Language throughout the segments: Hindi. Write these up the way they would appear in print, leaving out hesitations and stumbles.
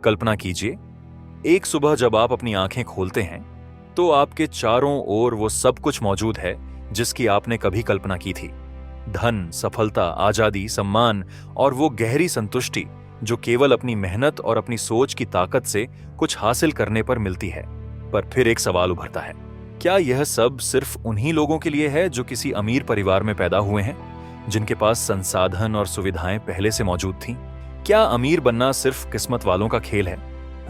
कल्पना कीजिए, एक सुबह जब आप अपनी आंखें खोलते हैं तो आपके चारों ओर वो सब कुछ मौजूद है जिसकी आपने कभी कल्पना की थी। धन, सफलता, आजादी, सम्मान और वो गहरी संतुष्टि जो केवल अपनी मेहनत और अपनी सोच की ताकत से कुछ हासिल करने पर मिलती है। पर फिर एक सवाल उभरता है, क्या यह सब सिर्फ उन्हीं लोगों के लिए है जो किसी अमीर परिवार में पैदा हुए हैं, जिनके पास संसाधन और सुविधाएं पहले से मौजूद थीं? क्या अमीर बनना सिर्फ किस्मत वालों का खेल है,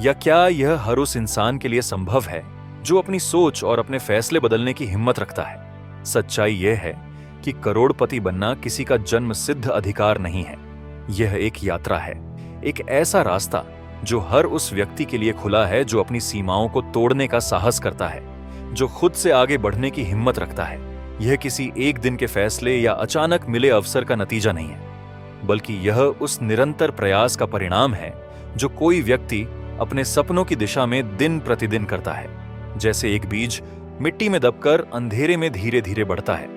या क्या यह हर उस इंसान के लिए संभव है जो अपनी सोच और अपने फैसले बदलने की हिम्मत रखता है? सच्चाई यह है कि करोड़पति बनना किसी का जन्म सिद्ध अधिकार नहीं है। यह एक यात्रा है, एक ऐसा रास्ता जो हर उस व्यक्ति के लिए खुला है जो अपनी सीमाओं को तोड़ने का साहस करता है, जो खुद से आगे बढ़ने की हिम्मत रखता है। यह किसी एक दिन के फैसले या अचानक मिले अवसर का नतीजा नहीं है, बल्कि यह उस निरंतर प्रयास का परिणाम है जो कोई व्यक्ति अपने सपनों की दिशा में दिन प्रतिदिन करता है। जैसे एक बीज मिट्टी में दबकर अंधेरे में धीरे धीरे बढ़ता है,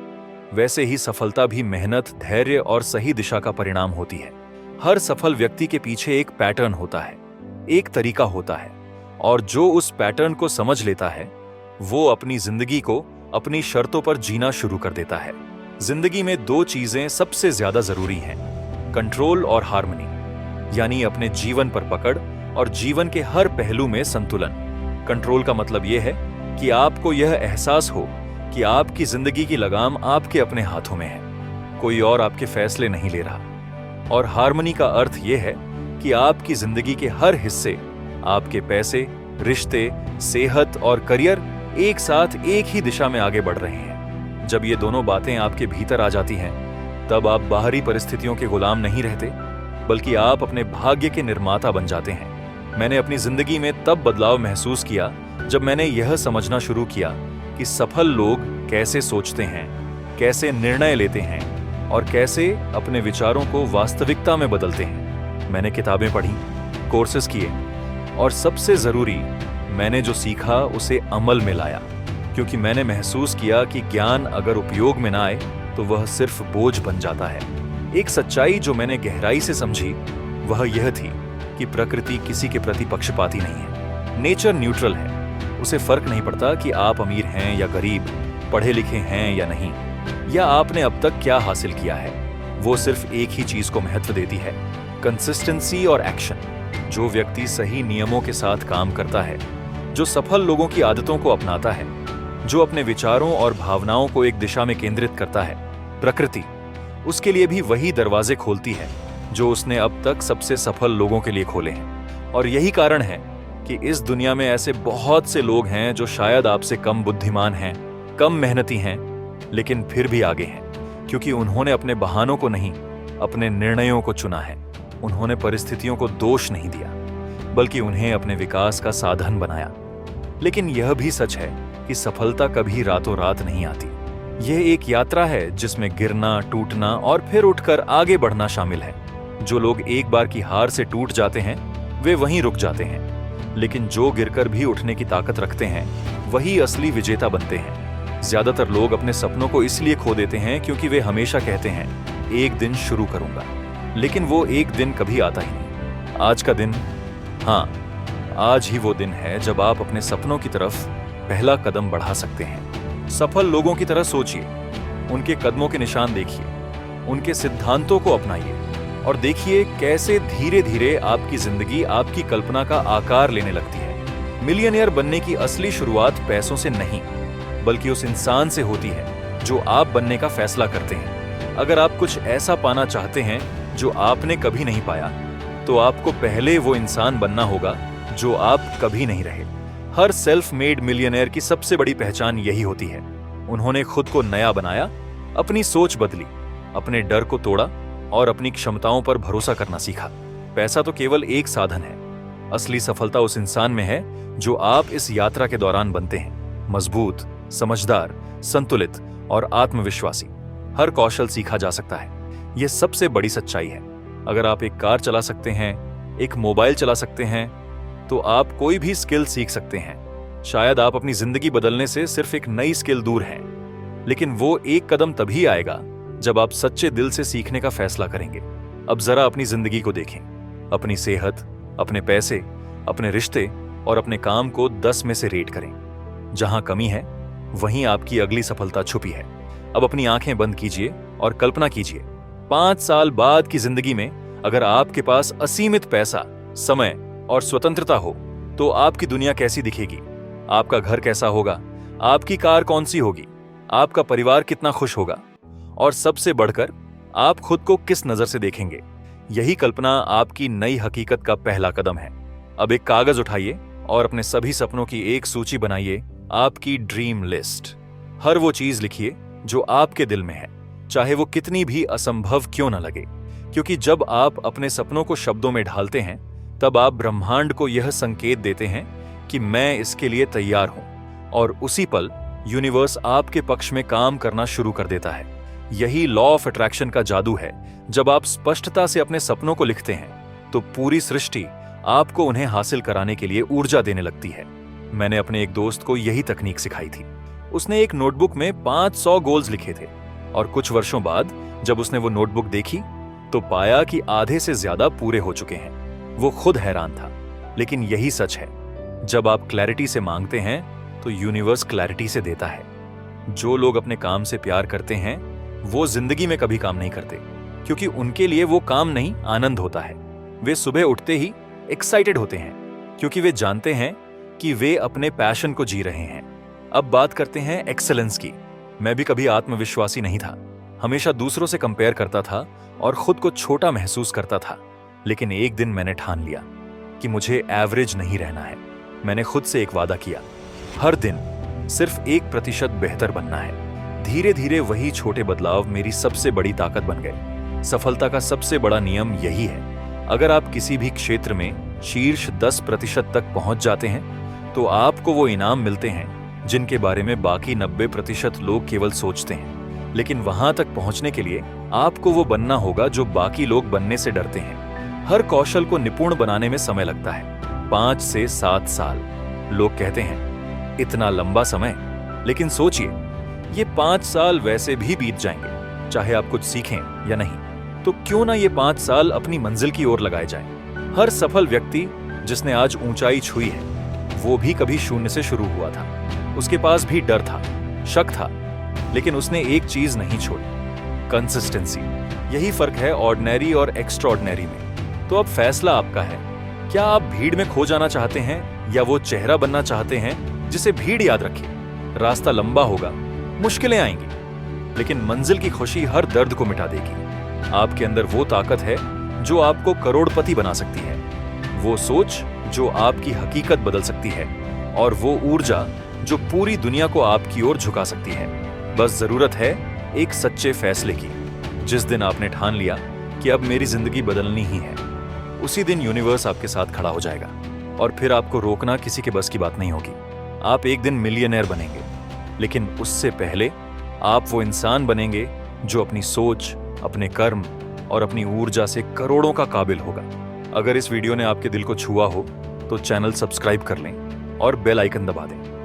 वैसे ही सफलता भी मेहनत, धैर्य और सही दिशा का परिणाम होती है। हर सफल व्यक्ति के पीछे एक पैटर्न होता है, एक तरीका होता है, और जो उस पैटर्न को समझ लेता है वो अपनी जिंदगी को अपनी शर्तों पर जीना शुरू कर देता है। जिंदगी में दो चीजें सबसे ज्यादा जरूरी हैं, कंट्रोल और हार्मनी, यानी अपने जीवन पर पकड़ और जीवन के हर पहलू में संतुलन। कंट्रोल का मतलब यह है कि आपको यह एहसास हो कि आपकी जिंदगी की लगाम आपके अपने हाथों में है, कोई और आपके फैसले नहीं ले रहा। और हार्मनी का अर्थ यह है कि आपकी जिंदगी के हर हिस्से, आपके पैसे, रिश्ते, सेहत और करियर एक साथ एक ही दिशा में आगे बढ़ रहे हैं। जब ये दोनों बातें आपके भीतर आ जाती हैं, तब आप बाहरी परिस्थितियों के गुलाम नहीं रहते, बल्कि आप अपने भाग्य के निर्माता बन जाते हैं। मैंने अपनी जिंदगी में तब बदलाव महसूस किया जब मैंने यह समझना शुरू किया कि सफल लोग कैसे सोचते हैं, कैसे निर्णय लेते हैं और कैसे अपने विचारों को वास्तविकता में बदलते हैं। मैंने किताबें पढ़ी, कोर्सेज किए, और सबसे जरूरी, मैंने जो सीखा उसे अमल में लाया, क्योंकि मैंने महसूस किया कि ज्ञान अगर उपयोग में ना आए तो वह सिर्फ बोझ बन जाता है। एक सच्चाई जो मैंने गहराई से समझी वह यह थी कि प्रकृति किसी के प्रति पक्षपाती नहीं है। नेचर न्यूट्रल है। उसे फर्क नहीं पड़ता कि आप अमीर हैं या गरीब, पढ़े लिखे हैं या नहीं, या आपने अब तक क्या हासिल किया है। वो सिर्फ एक ही चीज को महत्व देती है, कंसिस्टेंसी और एक्शन। जो व्यक्ति सही नियमों के साथ काम करता है, जो सफल लोगों की आदतों को अपनाता है, जो अपने विचारों और भावनाओं को एक दिशा में केंद्रित करता है, प्रकृति उसके लिए भी वही दरवाजे खोलती है जो उसने अब तक सबसे सफल लोगों के लिए खोले हैं। और यही कारण है कि इस दुनिया में ऐसे बहुत से लोग हैं जो शायद आपसे कम बुद्धिमान हैं, कम मेहनती हैं, लेकिन फिर भी आगे हैं, क्योंकि उन्होंने अपने बहानों को नहीं, अपने निर्णयों को चुना है। उन्होंने परिस्थितियों को दोष नहीं दिया, बल्कि उन्हें अपने विकास का साधन बनाया। लेकिन यह भी सच है कि सफलता कभी रातों रात नहीं आती। यह एक यात्रा है जिसमें गिरना, टूटना और फिर उठकर आगे बढ़ना शामिल है। जो लोग एक बार की हार से टूट जाते हैं वे वहीं रुक जाते हैं, लेकिन जो गिरकर भी उठने की ताकत रखते हैं वही असली विजेता बनते हैं। ज्यादातर लोग अपने सपनों को इसलिए खो देते हैं क्योंकि वे हमेशा कहते हैं एक दिन शुरू करूंगा, लेकिन वो एक दिन कभी आता ही नहीं। आज का दिन, हाँ, आज ही वो दिन है जब आप अपने सपनों की तरफ पहला कदम बढ़ा सकते हैं। सफल लोगों की तरह सोचिए, उनके कदमों के निशान देखिए, उनके सिद्धांतों को अपनाइए और देखिए कैसे धीरे धीरे आपकी जिंदगी आपकी कल्पना का आकार लेने लगती है। मिलियनेयर बनने की असली शुरुआत पैसों से नहीं, बल्कि उस इंसान से होती है जो आप बनने का फैसला करते हैं। अगर आप कुछ ऐसा पाना चाहते हैं जो आपने कभी नहीं पाया, तो आपको पहले वो इंसान बनना होगा जो आप कभी नहीं रहे। हर सेल्फ मेड मिलियनेयर की सबसे बड़ी पहचान यही होती है। उन्होंने खुद को नया बनाया, अपनी सोच बदली, अपने डर को तोड़ा और अपनी क्षमताओं पर भरोसा करना सीखा। पैसा तो केवल एक साधन है, असली सफलता उस इंसान में है जो आप इस यात्रा के दौरान बनते हैं। मजबूत, समझदार, संतुलित और आत्मविश्वासी। हर कौशल सीखा जा सकता है, यह सबसे बड़ी सच्चाई है। अगर आप एक कार चला सकते हैं, एक मोबाइल चला सकते हैं, तो आप कोई भी स्किल सीख सकते हैं। शायद आप अपनी जिंदगी बदलने से सिर्फ एक नई स्किल दूर हैं, लेकिन वो एक कदम तभी आएगा जब आप सच्चे दिल से सीखने का फैसला करेंगे। अब जरा अपनी जिंदगी को देखें, अपनी सेहत, अपने पैसे अपने रिश्ते और अपने काम को 10 में से रेट करें। जहां कमी है वहीं आपकी अगली सफलता छुपी है। अब अपनी आंखें बंद कीजिए और कल्पना कीजिए, 5 साल बाद की जिंदगी में अगर आपके पास असीमित पैसा, समय और स्वतंत्रता हो तो आपकी दुनिया कैसी दिखेगी? आपका घर कैसा होगा? आपकी कार कौन सी होगी? आपका परिवार कितना खुश होगा? और सबसे बढ़कर आप खुद को किस नजर से देखेंगे? यही कल्पना आपकी नई हकीकत का पहला कदम है। अब एक कागज उठाइए और अपने सभी सपनों की एक सूची बनाइए, आपकी ड्रीम लिस्ट। हर वो चीज लिखिए जो आपके दिल में है, चाहे वो कितनी भी असंभव क्यों न लगे, क्योंकि जब आप अपने सपनों को शब्दों में ढालते हैं तब आप ब्रह्मांड को यह संकेत देते हैं कि मैं इसके लिए तैयार हूं, और उसी पल यूनिवर्स आपके पक्ष में काम करना शुरू कर देता है। यही लॉ ऑफ अट्रैक्शन का जादू है। जब आप स्पष्टता से अपने सपनों को लिखते हैं तो पूरी सृष्टि आपको उन्हें हासिल कराने के लिए ऊर्जा देने लगती है। मैंने अपने एक दोस्त को यही तकनीक सिखाई थी। उसने एक नोटबुक में 500 गोल्स लिखे थे और कुछ वर्षों बाद जब उसने वो नोटबुक देखी तो पाया कि आधे से ज्यादा पूरे हो चुके हैं। वो खुद हैरान था। लेकिन यही सच है, जब आप क्लैरिटी से मांगते हैं तो यूनिवर्स क्लैरिटी से देता है। जो लोग अपने काम से प्यार करते हैं वो जिंदगी में कभी काम नहीं करते, क्योंकि उनके लिए वो काम नहीं, आनंद होता है। वे सुबह उठते ही एक्साइटेड होते हैं क्योंकि वे जानते हैं कि वे अपने पैशन को जी रहे हैं। अब बात करते हैं एक्सेलेंस की। मैं भी कभी आत्मविश्वासी नहीं था, हमेशा दूसरों से कंपेयर करता था और खुद को छोटा महसूस करता था। लेकिन एक दिन मैंने ठान लिया कि मुझे एवरेज नहीं रहना है। मैंने खुद से एक वादा किया, हर दिन सिर्फ 1% बेहतर बनना है। धीरे धीरे वही छोटे बदलाव मेरी सबसे बड़ी ताकत बन गए। सफलता का सबसे बड़ा नियम यही है, अगर आप किसी भी क्षेत्र में शीर्ष 10% तक पहुंच जाते हैं तो आपको वो इनाम मिलते हैं जिनके बारे में बाकी 90% लोग केवल सोचते हैं। लेकिन वहां तक पहुंचने के लिए आपको वो बनना होगा जो बाकी लोग बनने से डरते हैं। हर कौशल को निपुण बनाने में समय लगता है, 5 से 7 साल। लोग कहते हैं इतना लंबा समय, लेकिन सोचिए ये 5 साल वैसे भी बीत जाएंगे, चाहे आप कुछ सीखें या नहीं। तो क्यों ना ये 5 साल अपनी मंजिल की ओर लगाए जाएं। हर सफल व्यक्ति जिसने आज ऊंचाई छुई है वो भी कभी शून्य से शुरू हुआ था। उसके पास भी डर था, शक था, लेकिन उसने एक चीज नहीं छोड़ी, कंसिस्टेंसी। यही फर्क है ऑर्डिनरी और एक्स्ट्राऑर्डिनरी में। तो अब फैसला आपका है, क्या आप भीड़ में खो जाना चाहते हैं या वो चेहरा बनना चाहते हैं जिसे भीड़ याद रखे? रास्ता लंबा होगा, मुश्किलें आएंगी, लेकिन मंजिल की खुशी हर दर्द को मिटा देगी। आपके अंदर वो ताकत है जो आपको करोड़पति बना सकती है, वो सोच जो आपकी हकीकत बदल सकती है, और वो ऊर्जा जो पूरी दुनिया को आपकी ओर झुका सकती है। बस जरूरत है एक सच्चे फैसले की। जिस दिन आपने ठान लिया कि अब मेरी जिंदगी बदलनी ही है, उसी दिन यूनिवर्स आपके साथ खड़ा हो जाएगा और फिर आपको रोकना किसी के बस की बात नहीं होगी। आप एक दिन मिलियनेयर बनेंगे, लेकिन उससे पहले आप वो इंसान बनेंगे जो अपनी सोच, अपने कर्म और अपनी ऊर्जा से करोड़ों का काबिल होगा। अगर इस वीडियो ने आपके दिल को छुआ हो तो चैनल सब्सक्राइब कर लें और बेल आइकन दबा दें।